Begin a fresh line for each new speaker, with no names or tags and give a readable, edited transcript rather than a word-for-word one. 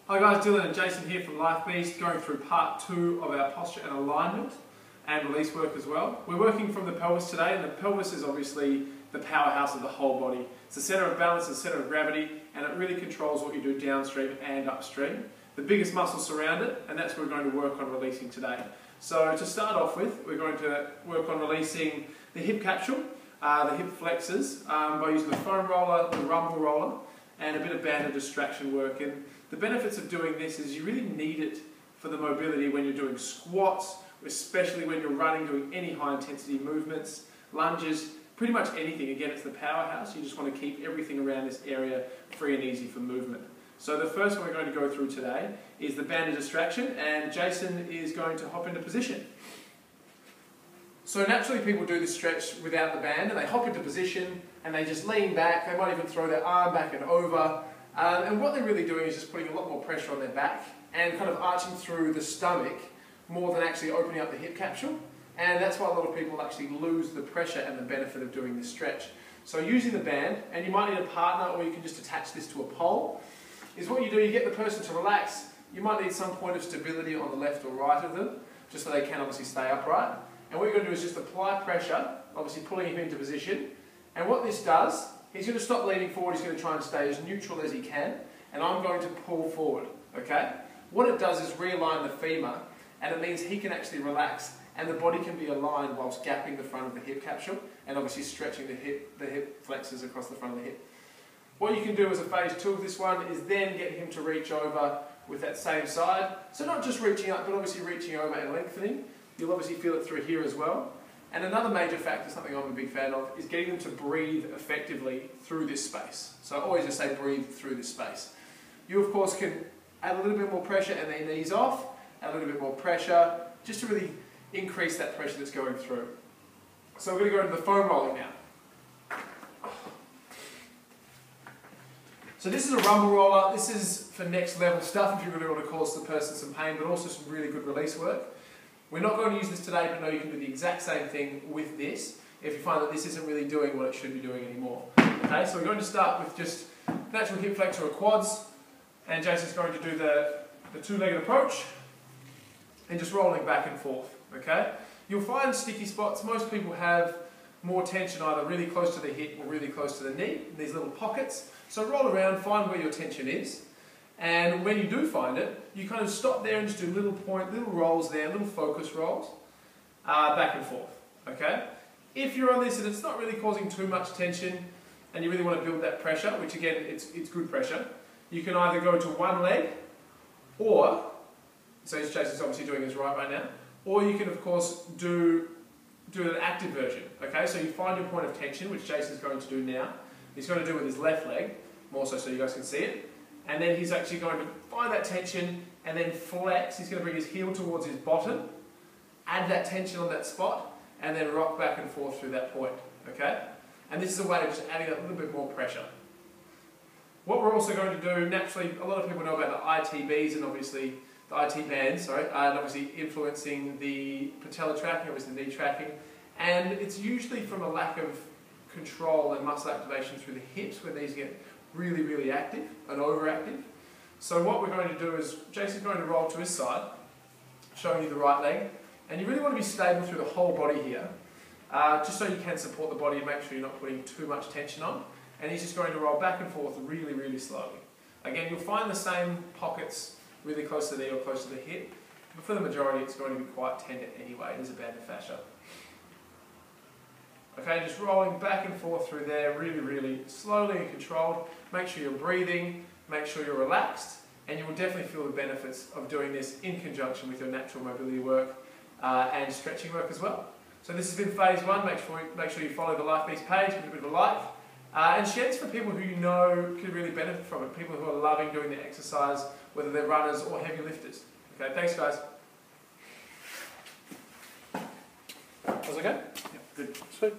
Hi guys, Dylan and Jason here from Life Beast, going through part 2 of our posture and alignment and release work as well. We're working from the pelvis today, and the pelvis is obviously the powerhouse of the whole body. It's the center of balance, the center of gravity, and it really controls what you do downstream and upstream. The biggest muscles surround it, and that's what we're going to work on releasing today. So to start off with, we're going to work on releasing the hip capsule, the hip flexors, by using the foam roller, the rumble roller, and a bit of banded distraction work. And the benefits of doing this is you really need it for the mobility when you're doing squats, especially when you're running, doing any high intensity movements, lunges, pretty much anything. Again, it's the powerhouse. You just want to keep everything around this area free and easy for movement. So the first one we're going to go through today is the banded distraction, and Jason is going to hop into position. So naturally people do this stretch without the band, and they hop into position and they just lean back. They might even throw their arm back and over. And what they're really doing is just putting a lot more pressure on their back and kind of arching through the stomach more than actually opening up the hip capsule. And that's why a lot of people actually lose the pressure and the benefit of doing this stretch. So using the band, and you might need a partner or you can just attach this to a pole, is what you do, you get the person to relax. You might need some point of stability on the left or right of them, just so they can obviously stay upright. And what you're going to do is just apply pressure, obviously pulling him into position. And what this does, he's going to stop leaning forward, he's going to try and stay as neutral as he can, and I'm going to pull forward, okay? What it does is realign the femur, and it means he can actually relax, and the body can be aligned whilst gapping the front of the hip capsule, and obviously stretching the hip flexors across the front of the hip. What you can do as a phase 2 of this one is then get him to reach over with that same side. So not just reaching up, but obviously reaching over and lengthening. You'll obviously feel it through here as well. And another major factor, something I'm a big fan of, is getting them to breathe effectively through this space. So I always just say breathe through this space. You of course can add a little bit more pressure and then ease off, add a little bit more pressure, just to really increase that pressure that's going through. So we're going to go into the foam rolling now. So this is a rumble roller. This is for next level stuff if you really want to cause the person some pain, but also some really good release work. We're not going to use this today, but no, you can do the exact same thing with this if you find that this isn't really doing what it should be doing anymore. Okay, so we're going to start with just natural hip flexor or quads, and Jason's going to do the two-legged approach and just rolling back and forth. Okay, you'll find sticky spots. Most people have more tension either really close to the hip or really close to the knee, in these little pockets. So roll around, find where your tension is. And when you do find it, you kind of stop there and just do little rolls there, little focus rolls, back and forth, okay? If you're on this and it's not really causing too much tension and you really want to build that pressure, which again, it's good pressure, you can either go to one leg or, so Jason's obviously doing his right now, or you can of course do an active version, okay? So you find your point of tension, which Jason's going to do now. He's going to do it with his left leg, more so you guys can see it. And then he's actually going to find that tension and then flex. He's going to bring his heel towards his bottom, add that tension on that spot, and then rock back and forth through that point, okay? And this is a way of just adding a little bit more pressure. What we're also going to do, naturally, a lot of people know about the ITBs and obviously the IT bands, and obviously influencing the patella tracking, obviously the knee tracking. And it's usually from a lack of control and muscle activation through the hips when these get really, really active and overactive. So what we're going to do is, Jason's going to roll to his side, showing you the right leg, and you really want to be stable through the whole body here, just so you can support the body and make sure you're not putting too much tension on. And he's just going to roll back and forth really, really slowly. Again, you'll find the same pockets really close to the knee or close to the hip, but for the majority it's going to be quite tender anyway. It is a banded fascia. Okay, just rolling back and forth through there, really, really slowly and controlled. Make sure you're breathing, make sure you're relaxed, and you will definitely feel the benefits of doing this in conjunction with your natural mobility work and stretching work as well. So this has been phase 1. Make sure you follow the Life Beast page, give it a bit of a like, and share this for people who you know could really benefit from it, people who are loving doing the exercise, whether they're runners or heavy lifters. Okay, thanks guys. Was it okay? Yeah, good. Sweet.